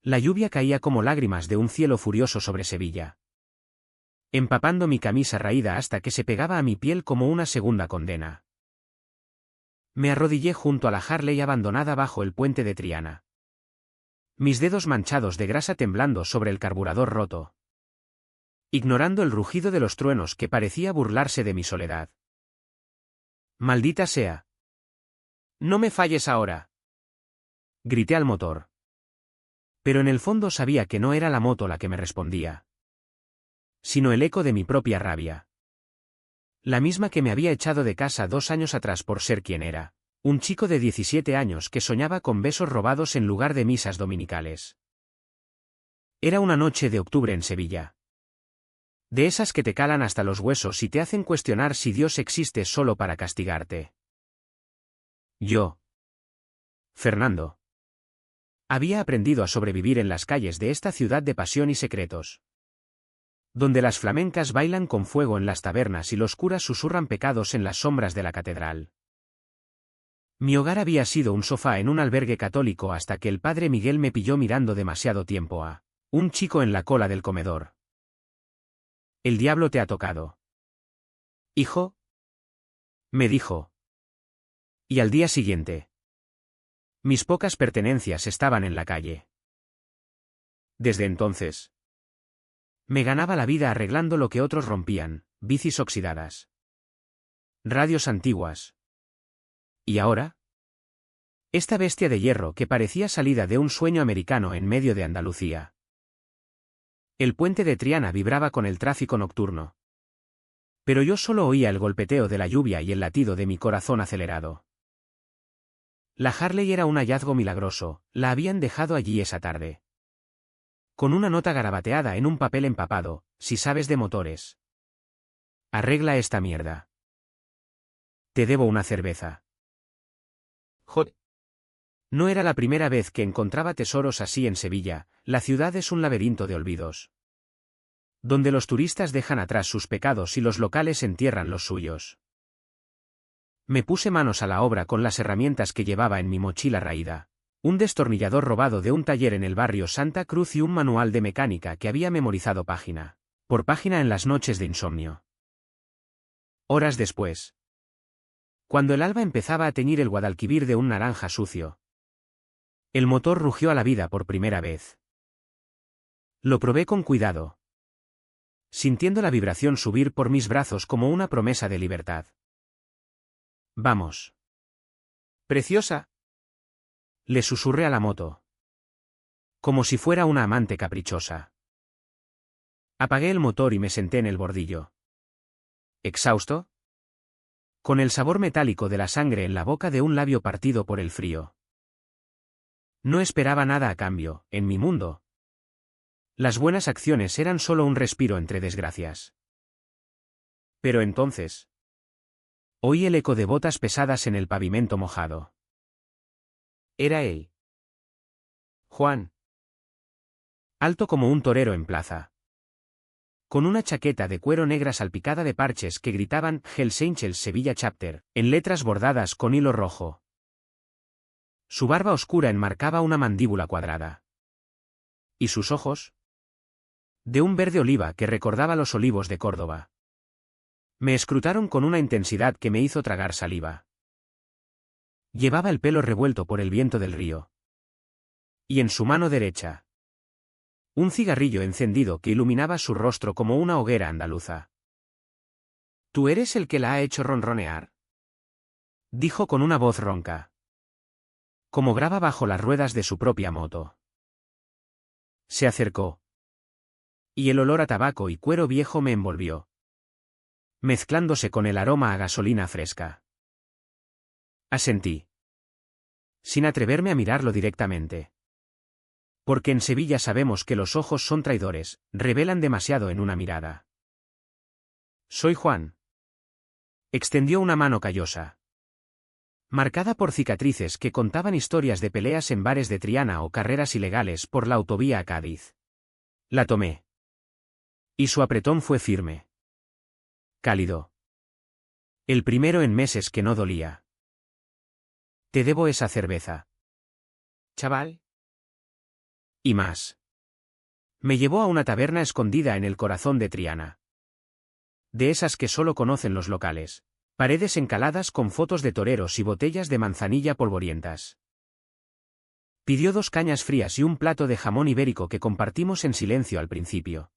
La lluvia caía como lágrimas de un cielo furioso sobre Sevilla, empapando mi camisa raída hasta que se pegaba a mi piel como una segunda condena. Me arrodillé junto a la Harley abandonada bajo el puente de Triana, mis dedos manchados de grasa temblando sobre el carburador roto, ignorando el rugido de los truenos que parecía burlarse de mi soledad. «Maldita sea. No me falles ahora», grité al motor. Pero en el fondo sabía que no era la moto la que me respondía, sino el eco de mi propia rabia. La misma que me había echado de casa 2 años atrás por ser quien era, un chico de 17 años que soñaba con besos robados en lugar de misas dominicales. Era una noche de octubre en Sevilla. De esas que te calan hasta los huesos y te hacen cuestionar si Dios existe solo para castigarte. Yo, Fernando, había aprendido a sobrevivir en las calles de esta ciudad de pasión y secretos, donde las flamencas bailan con fuego en las tabernas y los curas susurran pecados en las sombras de la catedral. Mi hogar había sido un sofá en un albergue católico hasta que el padre Miguel me pilló mirando demasiado tiempo a un chico en la cola del comedor. «El diablo te ha tocado, hijo», me dijo. Y al día siguiente, mis pocas pertenencias estaban en la calle. Desde entonces, me ganaba la vida arreglando lo que otros rompían, bicis oxidadas, radios antiguas. ¿Y ahora? Esta bestia de hierro que parecía salida de un sueño americano en medio de Andalucía. El puente de Triana vibraba con el tráfico nocturno, pero yo solo oía el golpeteo de la lluvia y el latido de mi corazón acelerado. La Harley era un hallazgo milagroso, la habían dejado allí esa tarde, con una nota garabateada en un papel empapado: «Si sabes de motores, arregla esta mierda. Te debo una cerveza». Joder. No era la primera vez que encontraba tesoros así en Sevilla. La ciudad es un laberinto de olvidos, donde los turistas dejan atrás sus pecados y los locales entierran los suyos. Me puse manos a la obra con las herramientas que llevaba en mi mochila raída: un destornillador robado de un taller en el barrio Santa Cruz y un manual de mecánica que había memorizado página por página en las noches de insomnio. Horas después, cuando el alba empezaba a teñir el Guadalquivir de un naranja sucio, el motor rugió a la vida por primera vez. Lo probé con cuidado, sintiendo la vibración subir por mis brazos como una promesa de libertad. «Vamos, preciosa», le susurré a la moto, como si fuera una amante caprichosa. Apagué el motor y me senté en el bordillo, exhausto, con el sabor metálico de la sangre en la boca de un labio partido por el frío. No esperaba nada a cambio, en mi mundo. Las buenas acciones eran solo un respiro entre desgracias. Pero entonces, oí el eco de botas pesadas en el pavimento mojado. Era él. Juan. Alto como un torero en plaza, con una chaqueta de cuero negra salpicada de parches que gritaban «Hells Angels Sevilla Chapter», en letras bordadas con hilo rojo. Su barba oscura enmarcaba una mandíbula cuadrada. Y sus ojos, de un verde oliva que recordaba los olivos de Córdoba, me escrutaron con una intensidad que me hizo tragar saliva. Llevaba el pelo revuelto por el viento del río, y en su mano derecha, un cigarrillo encendido que iluminaba su rostro como una hoguera andaluza. «¿Tú eres el que la ha hecho ronronear?», dijo con una voz ronca, como grava bajo las ruedas de su propia moto. Se acercó, y el olor a tabaco y cuero viejo me envolvió, mezclándose con el aroma a gasolina fresca. Asentí, sin atreverme a mirarlo directamente. Porque en Sevilla sabemos que los ojos son traidores, revelan demasiado en una mirada. «Soy Juan». Extendió una mano callosa, marcada por cicatrices que contaban historias de peleas en bares de Triana o carreras ilegales por la autovía a Cádiz. La tomé, y su apretón fue firme, cálido. El primero en meses que no dolía. «Te debo esa cerveza, chaval». Y más. Me llevó a una taberna escondida en el corazón de Triana. De esas que solo conocen los locales. Paredes encaladas con fotos de toreros y botellas de manzanilla polvorientas. Pidió 2 cañas frías y un plato de jamón ibérico que compartimos en silencio al principio.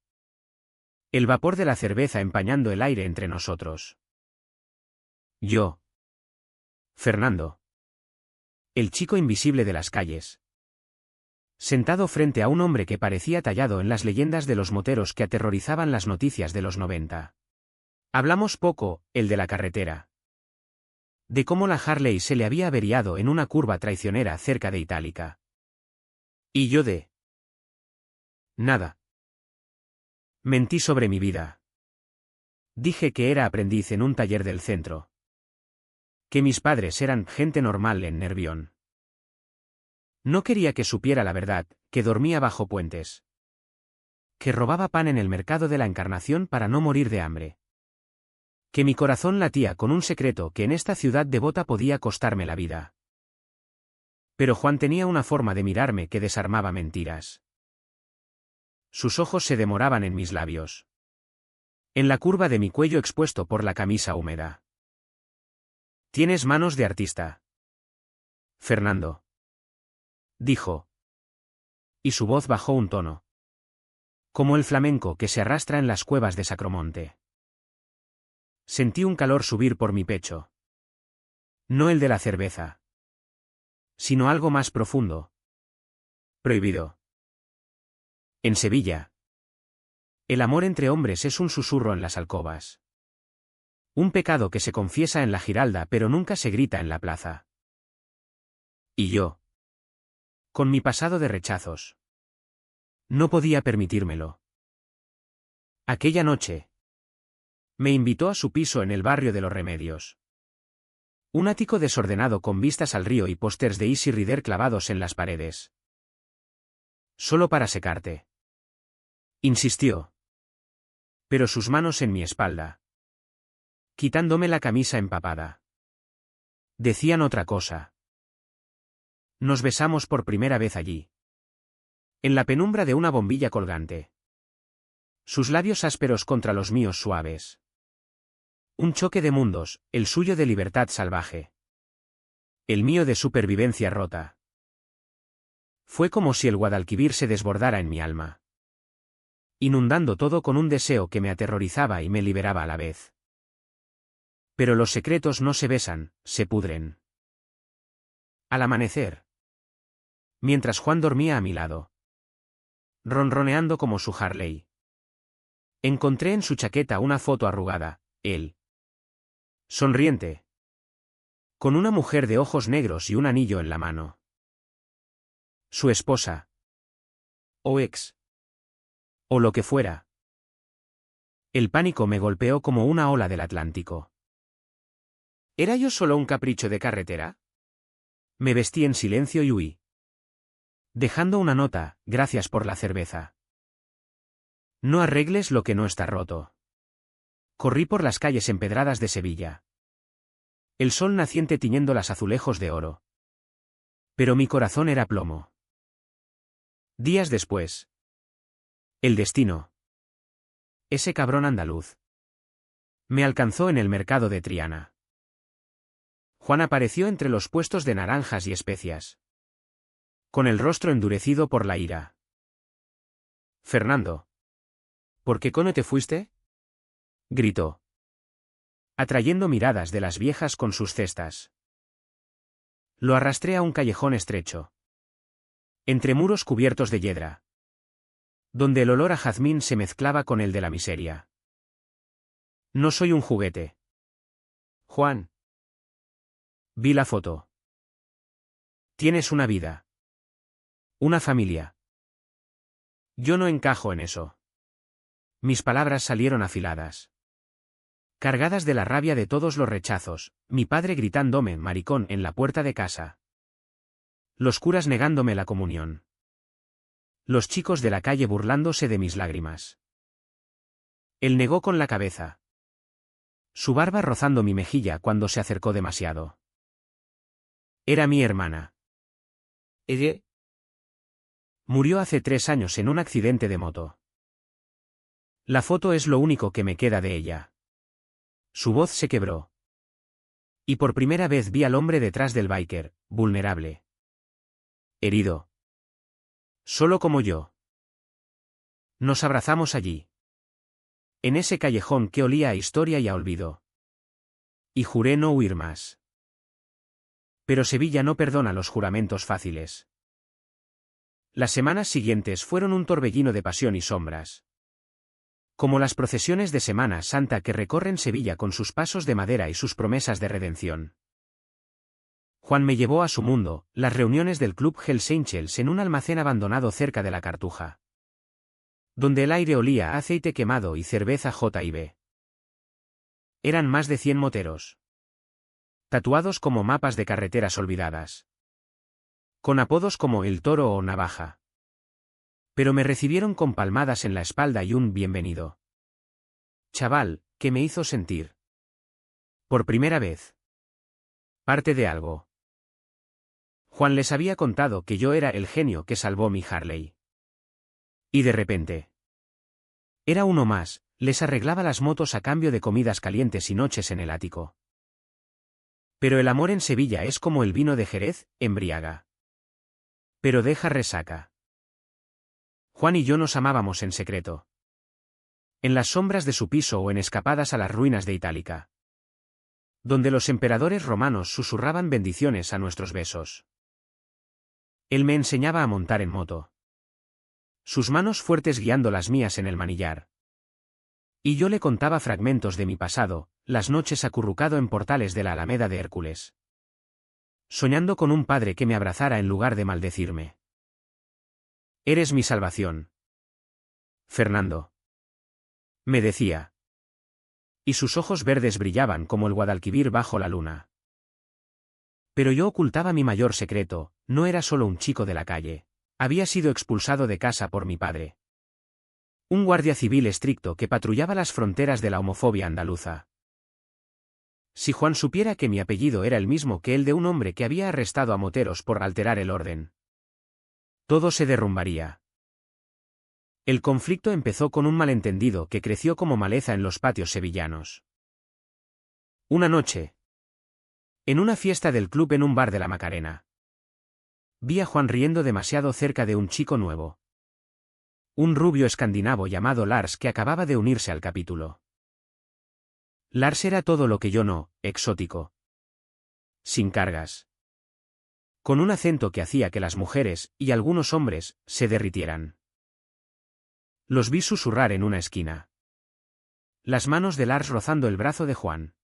El vapor de la cerveza empañando el aire entre nosotros. Yo. Fernando. El chico invisible de las calles. Sentado frente a un hombre que parecía tallado en las leyendas de los moteros que aterrorizaban las noticias de los 90. Hablamos poco, el de la carretera. De cómo la Harley se le había averiado en una curva traicionera cerca de Itálica. Y yo de... nada. Mentí sobre mi vida. Dije que era aprendiz en un taller del centro. Que mis padres eran gente normal en Nervión. No quería que supiera la verdad, que dormía bajo puentes. Que robaba pan en el mercado de la Encarnación para no morir de hambre. Que mi corazón latía con un secreto que en esta ciudad devota podía costarme la vida. Pero Juan tenía una forma de mirarme que desarmaba mentiras. Sus ojos se demoraban en mis labios. En la curva de mi cuello expuesto por la camisa húmeda. Tienes manos de artista. Fernando. Dijo. Y su voz bajó un tono. Como el flamenco que se arrastra en las cuevas de Sacromonte. Sentí un calor subir por mi pecho. No el de la cerveza. Sino algo más profundo. Prohibido. En Sevilla. El amor entre hombres es un susurro en las alcobas. Un pecado que se confiesa en la Giralda pero nunca se grita en la plaza. Y yo. Con mi pasado de rechazos. No podía permitírmelo. Aquella noche. Me invitó a su piso en el barrio de Los Remedios. Un ático desordenado con vistas al río y pósters de Easy Rider clavados en las paredes. Solo para secarte. Insistió. Pero sus manos en mi espalda. Quitándome la camisa empapada. Decían otra cosa. Nos besamos por primera vez allí. En la penumbra de una bombilla colgante. Sus labios ásperos contra los míos suaves. Un choque de mundos, el suyo de libertad salvaje. El mío de supervivencia rota. Fue como si el Guadalquivir se desbordara en mi alma. Inundando todo con un deseo que me aterrorizaba y me liberaba a la vez. Pero los secretos no se besan, se pudren. Al amanecer. Mientras Juan dormía a mi lado. Ronroneando como su Harley. Encontré en su chaqueta una foto arrugada, él. Sonriente. Con una mujer de ojos negros y un anillo en la mano. Su esposa. O ex. O lo que fuera. El pánico me golpeó como una ola del Atlántico. ¿Era yo solo un capricho de carretera? Me vestí en silencio y huí. Dejando una nota, gracias por la cerveza. No arregles lo que no está roto. Corrí por las calles empedradas de Sevilla. El sol naciente tiñendo las azulejos de oro. Pero mi corazón era plomo. Días después. El destino. Ese cabrón andaluz. Me alcanzó en el mercado de Triana. Juan apareció entre los puestos de naranjas y especias. Con el rostro endurecido por la ira. Fernando. ¿Por qué cono te fuiste? Gritó. Atrayendo miradas de las viejas con sus cestas. Lo arrastré a un callejón estrecho. Entre muros cubiertos de yedra. Donde el olor a jazmín se mezclaba con el de la miseria. No soy un juguete. Juan. Vi la foto. Tienes una vida. Una familia. Yo no encajo en eso. Mis palabras salieron afiladas. Cargadas de la rabia de todos los rechazos, mi padre gritándome maricón en la puerta de casa. Los curas negándome la comunión. Los chicos de la calle burlándose de mis lágrimas. Él negó con la cabeza. Su barba rozando mi mejilla cuando se acercó demasiado. Era mi hermana. ¿Ella? Murió hace 3 años en un accidente de moto. La foto es lo único que me queda de ella. Su voz se quebró. Y por primera vez vi al hombre detrás del biker, vulnerable. Herido. Solo como yo. Nos abrazamos allí. En ese callejón que olía a historia y a olvido. Y juré no huir más. Pero Sevilla no perdona los juramentos fáciles. Las semanas siguientes fueron un torbellino de pasión y sombras. Como las procesiones de Semana Santa que recorren Sevilla con sus pasos de madera y sus promesas de redención. Juan me llevó a su mundo, las reuniones del Club Hells Angels en un almacén abandonado cerca de la Cartuja. Donde el aire olía a aceite quemado y cerveza J&B. Eran más de 100 moteros. Tatuados como mapas de carreteras olvidadas. Con apodos como El Toro o Navaja. Pero me recibieron con palmadas en la espalda y un bienvenido. Chaval, que me hizo sentir. Por primera vez. Parte de algo. Juan les había contado que yo era el genio que salvó mi Harley. Y de repente. Era uno más, les arreglaba las motos a cambio de comidas calientes y noches en el ático. Pero el amor en Sevilla es como el vino de Jerez, embriaga. Pero deja resaca. Juan y yo nos amábamos en secreto. En las sombras de su piso o en escapadas a las ruinas de Itálica. Donde los emperadores romanos susurraban bendiciones a nuestros besos. Él me enseñaba a montar en moto. Sus manos fuertes guiando las mías en el manillar. Y yo le contaba fragmentos de mi pasado, las noches acurrucado en portales de la Alameda de Hércules. Soñando con un padre que me abrazara en lugar de maldecirme. Eres mi salvación. Fernando. Me decía. Y sus ojos verdes brillaban como el Guadalquivir bajo la luna. Pero yo ocultaba mi mayor secreto, no era solo un chico de la calle. Había sido expulsado de casa por mi padre. Un guardia civil estricto que patrullaba las fronteras de la homofobia andaluza. Si Juan supiera que mi apellido era el mismo que el de un hombre que había arrestado a moteros por alterar el orden. Todo se derrumbaría. El conflicto empezó con un malentendido que creció como maleza en los patios sevillanos. Una noche. En una fiesta del club en un bar de la Macarena. Vi a Juan riendo demasiado cerca de un chico nuevo. Un rubio escandinavo llamado Lars que acababa de unirse al capítulo. Lars era todo lo que yo no, exótico. Sin cargas. Con un acento que hacía que las mujeres, y algunos hombres, se derritieran. Los vi susurrar en una esquina. Las manos de Lars rozando el brazo de Juan.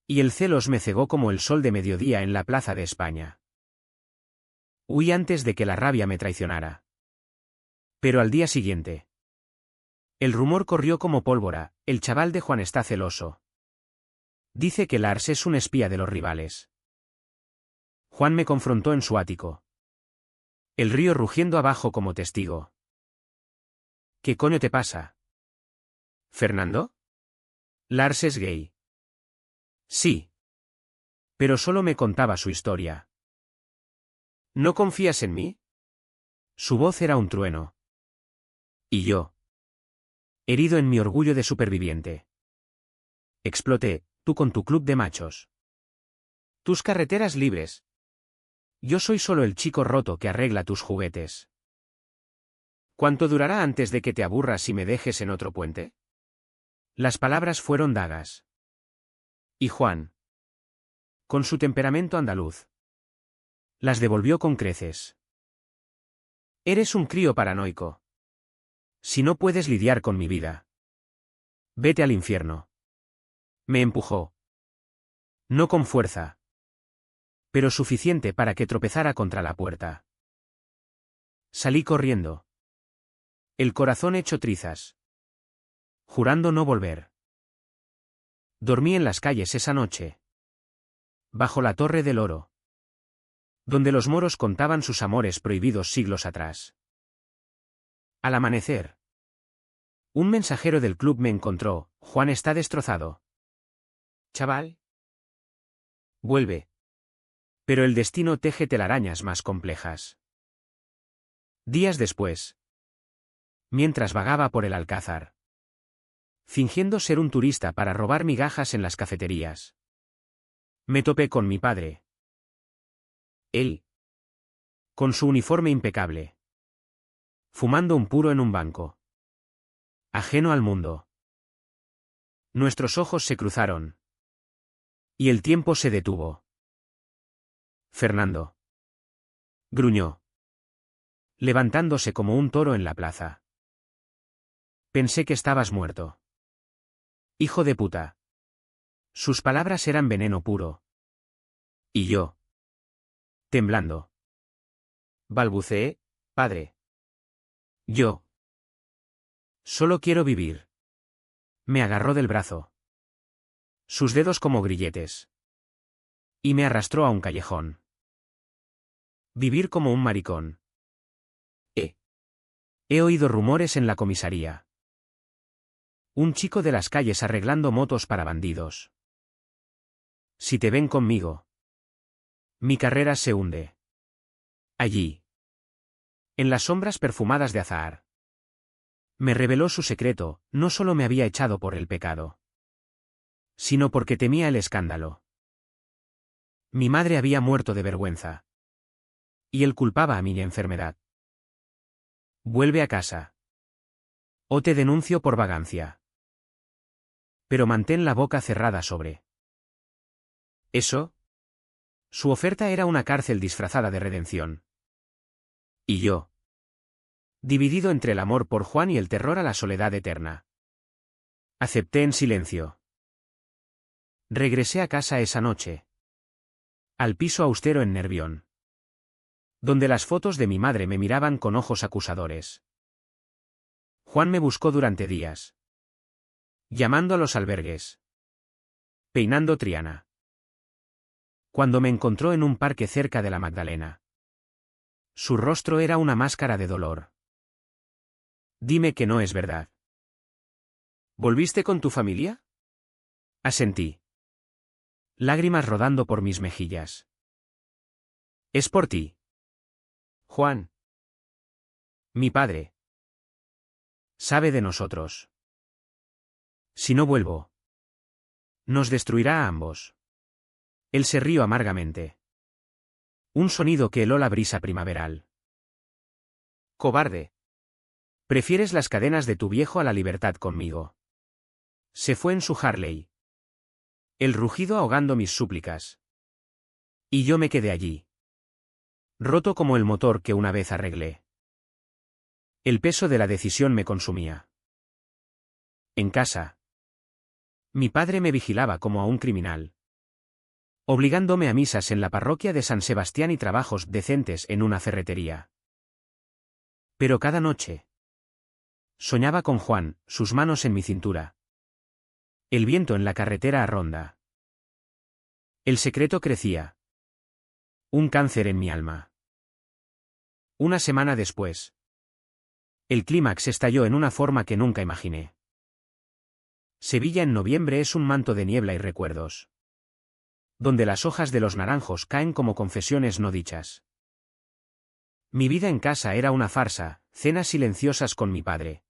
Y el celos me cegó como el sol de mediodía en la plaza de España. Huí antes de que la rabia me traicionara. Pero al día siguiente. El rumor corrió como pólvora, el chaval de Juan está celoso. Dice que Lars es un espía de los rivales. Juan me confrontó en su ático. El río rugiendo abajo como testigo. ¿Qué coño te pasa? ¿Fernando? Lars es gay. Sí. Pero solo me contaba su historia. ¿No confías en mí? Su voz era un trueno. Y yo. Herido en mi orgullo de superviviente. Exploté, tú con tu club de machos. Tus carreteras libres. Yo soy solo el chico roto que arregla tus juguetes. ¿Cuánto durará antes de que te aburras y me dejes en otro puente? Las palabras fueron dagas. Y Juan. Con su temperamento andaluz. Las devolvió con creces. Eres un crío paranoico. Si no puedes lidiar con mi vida. Vete al infierno. Me empujó. No con fuerza. Pero suficiente para que tropezara contra la puerta. Salí corriendo. El corazón hecho trizas. Jurando no volver. Dormí en las calles esa noche. Bajo la Torre del Oro. Donde los moros contaban sus amores prohibidos siglos atrás. Al amanecer. Un mensajero del club me encontró, Juan está destrozado. Chaval. Vuelve. Pero el destino teje telarañas más complejas. Días después, mientras vagaba por el Alcázar, fingiendo ser un turista para robar migajas en las cafeterías, me topé con mi padre. Él, con su uniforme impecable, fumando un puro en un banco, ajeno al mundo. Nuestros ojos se cruzaron. Y el tiempo se detuvo. Fernando, gruñó, levantándose como un toro en la plaza. Pensé que estabas muerto. Hijo de puta. Sus palabras eran veneno puro. Y yo, temblando, balbuceé, padre. Yo solo quiero vivir. Me agarró del brazo, sus dedos como grilletes, y me arrastró a un callejón. Vivir como un maricón. He oído rumores en la comisaría. Un chico de las calles arreglando motos para bandidos. Si te ven conmigo, mi carrera se hunde. Allí, en las sombras perfumadas de azahar, me reveló su secreto. No solo me había echado por el pecado, sino porque temía el escándalo. Mi madre había muerto de vergüenza. Y él culpaba a mi enfermedad. Vuelve a casa. O te denuncio por vagancia. Pero mantén la boca cerrada sobre eso. Su oferta era una cárcel disfrazada de redención. Y yo, dividido entre el amor por Juan y el terror a la soledad eterna, acepté en silencio. Regresé a casa esa noche. Al piso austero en Nervión, donde las fotos de mi madre me miraban con ojos acusadores. Juan me buscó durante días, llamando a los albergues, peinando Triana. Cuando me encontró en un parque cerca de la Magdalena, su rostro era una máscara de dolor. Dime que no es verdad. ¿Volviste con tu familia? Asentí, lágrimas rodando por mis mejillas. Es por ti, Juan. Mi padre sabe de nosotros. Si no vuelvo, nos destruirá a ambos. Él se rió amargamente. Un sonido que heló la brisa primaveral. Cobarde. Prefieres las cadenas de tu viejo a la libertad conmigo. Se fue en su Harley, el rugido ahogando mis súplicas. Y yo me quedé allí, roto como el motor que una vez arreglé. El peso de la decisión me consumía. En casa, mi padre me vigilaba como a un criminal, obligándome a misas en la parroquia de San Sebastián y trabajos decentes en una ferretería. Pero cada noche soñaba con Juan, sus manos en mi cintura. El viento en la carretera a Ronda. El secreto crecía. Un cáncer en mi alma. Una semana después, el clímax estalló en una forma que nunca imaginé. Sevilla en noviembre es un manto de niebla y recuerdos, donde las hojas de los naranjos caen como confesiones no dichas. Mi vida en casa era una farsa, cenas silenciosas con mi padre,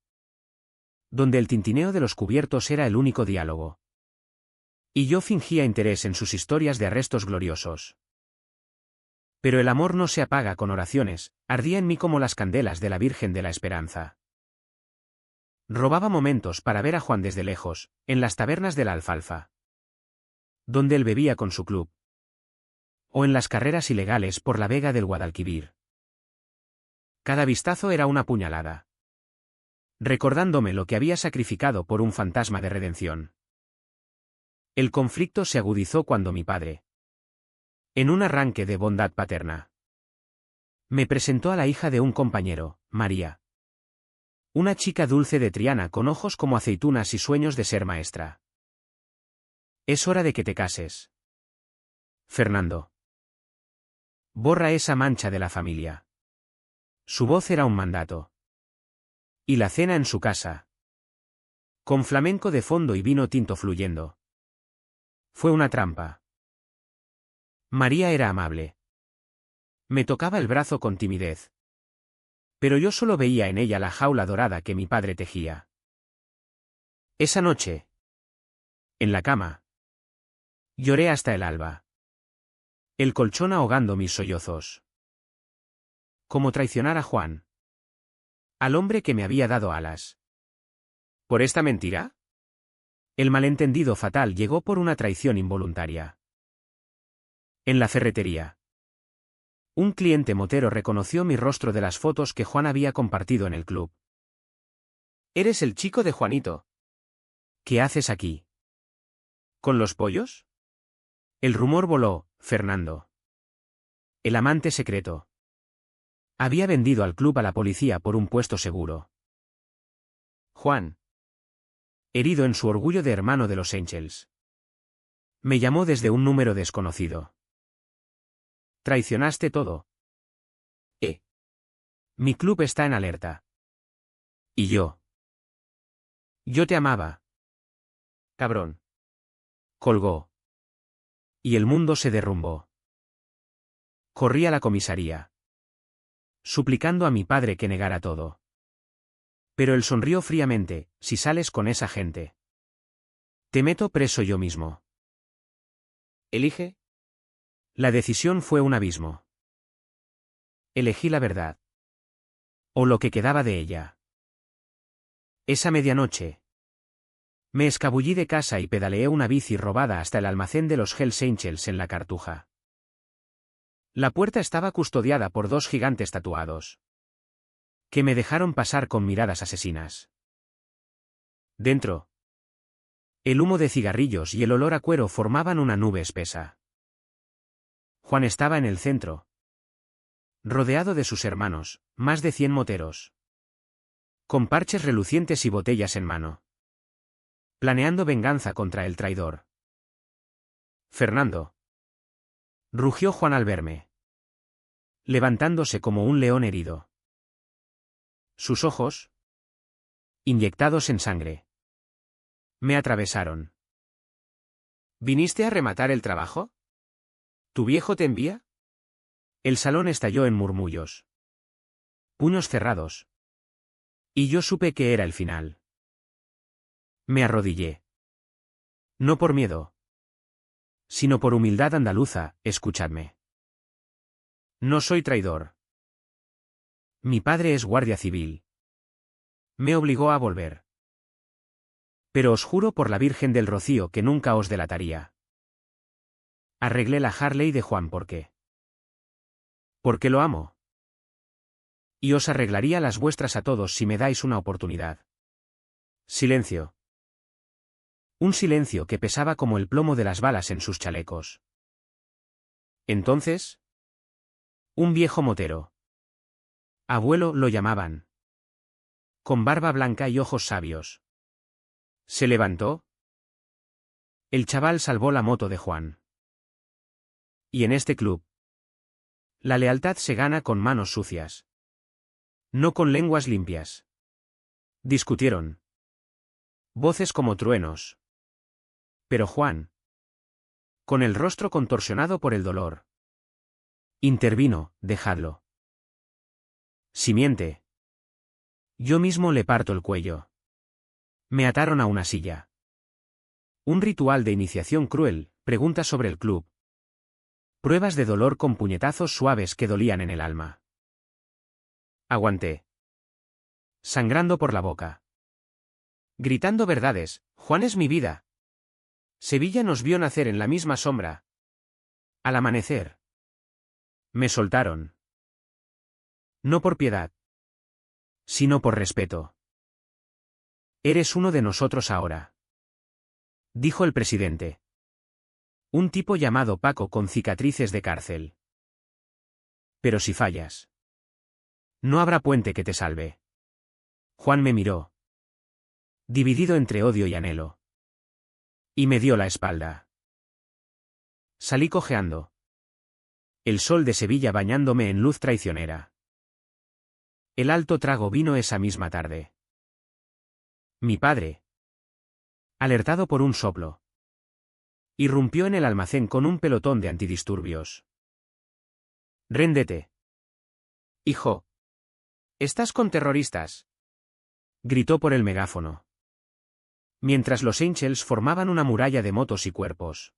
donde el tintineo de los cubiertos era el único diálogo. Y yo fingía interés en sus historias de arrestos gloriosos. Pero el amor no se apaga con oraciones, ardía en mí como las candelas de la Virgen de la Esperanza. Robaba momentos para ver a Juan desde lejos, en las tabernas de la Alfalfa, donde él bebía con su club, o en las carreras ilegales por la vega del Guadalquivir. Cada vistazo era una puñalada, recordándome lo que había sacrificado por un fantasma de redención. El conflicto se agudizó cuando mi padre, en un arranque de bondad paterna, me presentó a la hija de un compañero, María. Una chica dulce de Triana con ojos como aceitunas y sueños de ser maestra. Es hora de que te cases, Fernando. Borra esa mancha de la familia. Su voz era un mandato. Y la cena en su casa, con flamenco de fondo y vino tinto fluyendo, fue una trampa. María era amable. Me tocaba el brazo con timidez, Pero yo solo veía en ella la jaula dorada que mi padre tejía. Esa noche, en la cama, lloré hasta el alba. El colchón ahogando mis sollozos. ¿Cómo traicionar a Juan? Al hombre que me había dado alas. ¿Por esta mentira? El malentendido fatal llegó por una traición involuntaria. En la ferretería. Un cliente motero reconoció mi rostro de las fotos que Juan había compartido en el club. «Eres el chico de Juanito». «¿Qué haces aquí?» «¿Con los pollos?» El rumor voló, Fernando. El amante secreto. Había vendido al club a la policía por un puesto seguro. Juan. Herido en su orgullo de hermano de los Angels. Me llamó desde un número desconocido. Traicionaste todo. Mi club está en alerta. ¿Y yo? Yo te amaba. Cabrón. Colgó. Y el mundo se derrumbó. Corrí a la comisaría, suplicando a mi padre que negara todo. Pero él sonrió fríamente: si sales con esa gente, te meto preso yo mismo. ¿Elige? La decisión fue un abismo. Elegí la verdad. O lo que quedaba de ella. Esa medianoche, me escabullí de casa y pedaleé una bici robada hasta el almacén de los Hells Angels en la Cartuja. La puerta estaba custodiada por dos gigantes tatuados, que me dejaron pasar con miradas asesinas. Dentro, el humo de cigarrillos y el olor a cuero formaban una nube espesa. Juan estaba en el centro, rodeado de sus hermanos, más de 100 moteros, con parches relucientes y botellas en mano, planeando venganza contra el traidor. Fernando. Rugió Juan al verme, levantándose como un león herido. Sus ojos, inyectados en sangre, me atravesaron. ¿Viniste a rematar el trabajo? ¿Tu viejo te envía? El salón estalló en murmullos. Puños cerrados. Y yo supe que era el final. Me arrodillé. No por miedo, sino por humildad andaluza. Escuchadme. No soy traidor. Mi padre es guardia civil. Me obligó a volver. Pero os juro por la Virgen del Rocío que nunca os delataría. Arreglé la Harley de Juan porque lo amo. Y os arreglaría las vuestras a todos si me dais una oportunidad. Silencio. Un silencio que pesaba como el plomo de las balas en sus chalecos. Entonces, un viejo motero. Abuelo lo llamaban. Con barba blanca y ojos sabios. Se levantó. El chaval salvó la moto de Juan. Y en este club, la lealtad se gana con manos sucias, no con lenguas limpias. Discutieron. Voces como truenos. Pero Juan, con el rostro contorsionado por el dolor, intervino: dejadlo. Si miente, yo mismo le parto el cuello. Me ataron a una silla. Un ritual de iniciación cruel, preguntas sobre el club. Pruebas de dolor con puñetazos suaves que dolían en el alma. Aguanté. Sangrando por la boca. Gritando verdades: Juan es mi vida. Sevilla nos vio nacer en la misma sombra. Al amanecer. Me soltaron. No por piedad, sino por respeto. Eres uno de nosotros ahora, dijo el presidente. Un tipo llamado Paco con cicatrices de cárcel. Pero si fallas, no habrá puente que te salve. Juan me miró, dividido entre odio y anhelo, y me dio la espalda. Salí cojeando. El sol de Sevilla bañándome en luz traicionera. El alto trago vino esa misma tarde. Mi padre, alertado por un soplo, irrumpió en el almacén con un pelotón de antidisturbios. Réndete, hijo. «¿Estás con terroristas?», gritó por el megáfono. Mientras los Angels formaban una muralla de motos y cuerpos.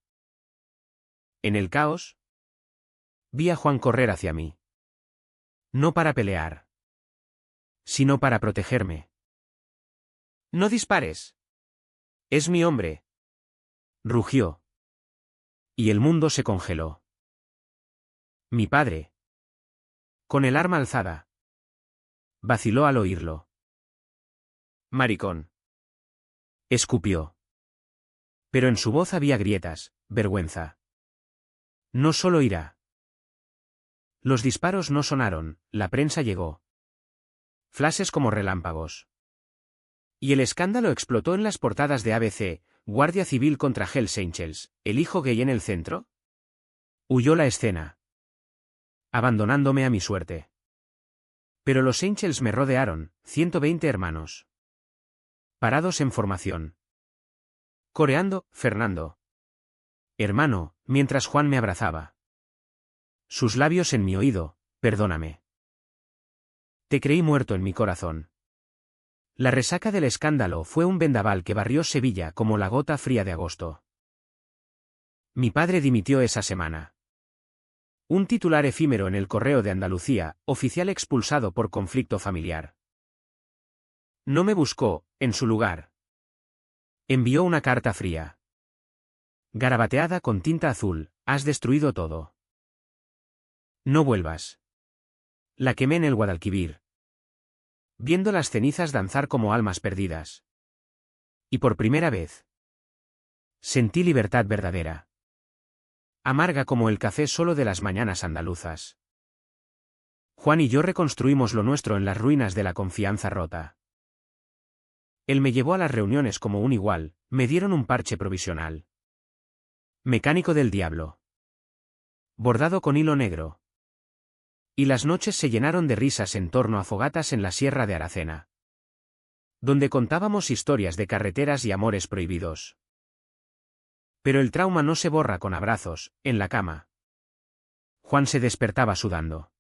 En el caos, vi a Juan correr hacia mí. No para pelear, sino para protegerme. «No dispares. Es mi hombre», rugió. Y el mundo se congeló. Mi padre, con el arma alzada, vaciló al oírlo. «Maricón», escupió. Pero en su voz había grietas, vergüenza. No solo ira. Los disparos no sonaron, la prensa llegó. Flashes como relámpagos. Y el escándalo explotó en las portadas de ABC, Guardia Civil contra Hells Angels, el hijo gay en el centro. Huyó la escena, abandonándome a mi suerte. Pero los Angels me rodearon, 120 hermanos. Parados en formación. Coreando, Fernando. Hermano, mientras Juan me abrazaba. Sus labios en mi oído, perdóname. Te creí muerto en mi corazón. La resaca del escándalo fue un vendaval que barrió Sevilla como la gota fría de agosto. Mi padre dimitió esa semana. Un titular efímero en el Correo de Andalucía, oficial expulsado por conflicto familiar. No me buscó, en su lugar. Envió una carta fría. Garabateada con tinta azul, has destruido todo. No vuelvas. La quemé en el Guadalquivir, viendo las cenizas danzar como almas perdidas. Y por primera vez, sentí libertad verdadera. Amarga como el café solo de las mañanas andaluzas. Juan y yo reconstruimos lo nuestro en las ruinas de la confianza rota. Él me llevó a las reuniones como un igual, me dieron un parche provisional. Mecánico del diablo. Bordado con hilo negro. Y las noches se llenaron de risas en torno a fogatas en la Sierra de Aracena, donde contábamos historias de carreteras y amores prohibidos. Pero el trauma no se borra con abrazos, en la cama. Juan se despertaba sudando,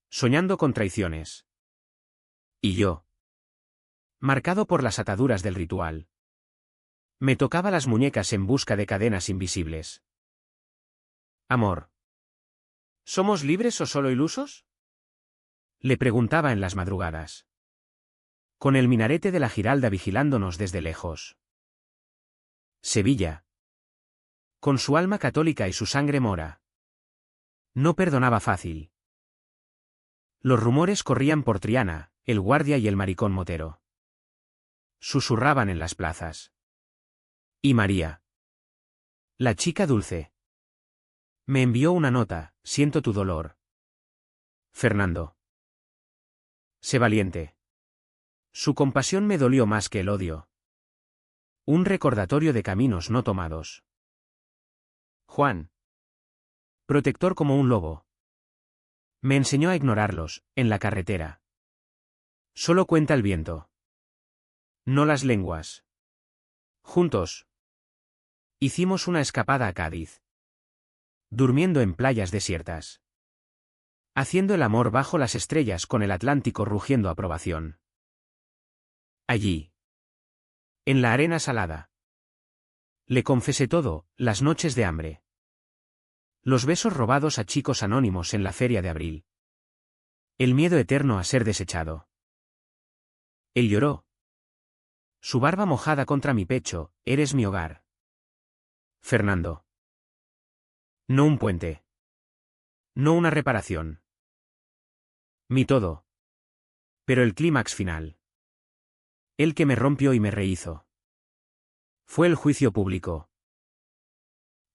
soñando con traiciones. Y yo, marcado por las ataduras del ritual, me tocaba las muñecas en busca de cadenas invisibles. Amor. ¿Somos libres o solo ilusos?, le preguntaba en las madrugadas, con el minarete de la Giralda vigilándonos desde lejos. Sevilla, con su alma católica y su sangre mora, no perdonaba fácil. Los rumores corrían por Triana, el guardia y el maricón motero. Susurraban en las plazas. Y María, la chica dulce, me envió una nota, siento tu dolor. Fernando. Sé valiente. Su compasión me dolió más que el odio. Un recordatorio de caminos no tomados. Juan. Protector como un lobo. Me enseñó a ignorarlos, en la carretera. Solo cuenta el viento. No las lenguas. Juntos. Hicimos una escapada a Cádiz. Durmiendo en playas desiertas. Haciendo el amor bajo las estrellas con el Atlántico rugiendo aprobación. Allí. En la arena salada. Le confesé todo, las noches de hambre. Los besos robados a chicos anónimos en la feria de abril. El miedo eterno a ser desechado. Él lloró. Su barba mojada contra mi pecho, eres mi hogar. Fernando. No un puente. No una reparación. Mi todo. Pero el clímax final. El que me rompió y me rehizo. Fue el juicio público.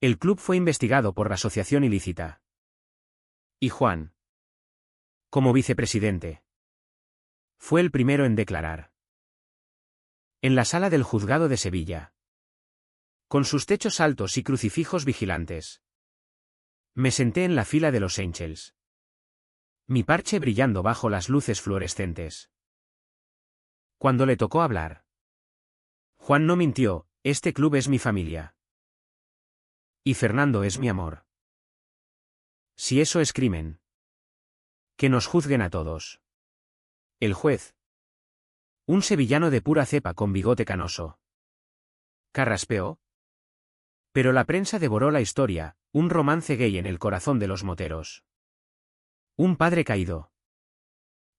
El club fue investigado por asociación ilícita. Y Juan, como vicepresidente, fue el primero en declarar. En la sala del juzgado de Sevilla. Con sus techos altos y crucifijos vigilantes. Me senté en la fila de los Angels. Mi parche brillando bajo las luces fluorescentes. Cuando le tocó hablar. Juan no mintió, este club es mi familia. Y Fernando es mi amor. Si eso es crimen, que nos juzguen a todos. El juez. Un sevillano de pura cepa con bigote canoso. Carraspeó. Pero la prensa devoró la historia, un romance gay en el corazón de los moteros. Un padre caído.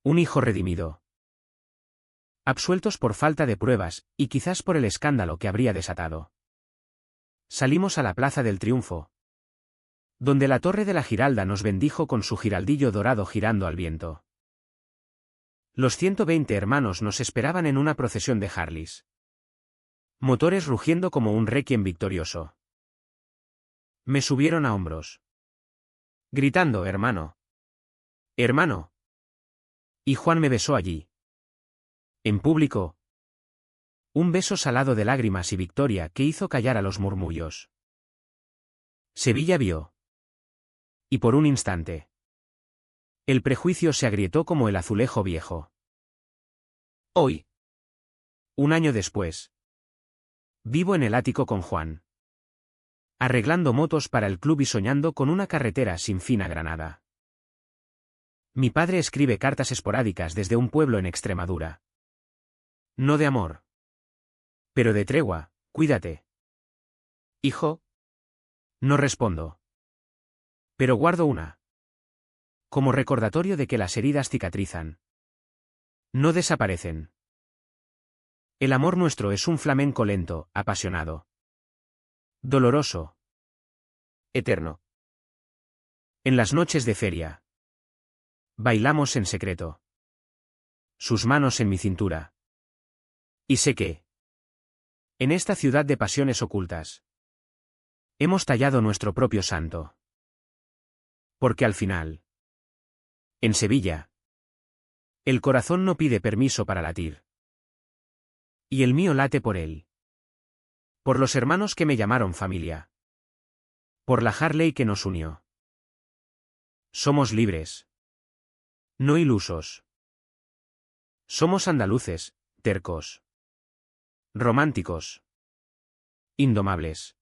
Un hijo redimido. Absueltos por falta de pruebas, y quizás por el escándalo que habría desatado. Salimos a la Plaza del Triunfo, donde la torre de la Giralda nos bendijo con su giraldillo dorado girando al viento. Los 120 hermanos nos esperaban en una procesión de Harleys. Motores rugiendo como un requiem victorioso. Me subieron a hombros. Gritando, hermano. Hermano. Y Juan me besó allí. En público. Un beso salado de lágrimas y victoria que hizo callar a los murmullos. Sevilla vio. Y por un instante. El prejuicio se agrietó como el azulejo viejo. Hoy. Un año después. Vivo en el ático con Juan. Arreglando motos para el club y soñando con una carretera sin fin a Granada. Mi padre escribe cartas esporádicas desde un pueblo en Extremadura. No de amor. Pero de tregua, cuídate. Hijo. No respondo. Pero guardo una. Como recordatorio de que las heridas cicatrizan. No desaparecen. El amor nuestro es un flamenco lento, apasionado. Doloroso. Eterno. En las noches de feria. Bailamos en secreto. Sus manos en mi cintura. Y sé que. En esta ciudad de pasiones ocultas. Hemos tallado nuestro propio santo. Porque al final. En Sevilla. El corazón no pide permiso para latir. Y el mío late por él. Por los hermanos que me llamaron familia. Por la Harley que nos unió. Somos libres. No ilusos. Somos andaluces, tercos. Románticos. Indomables.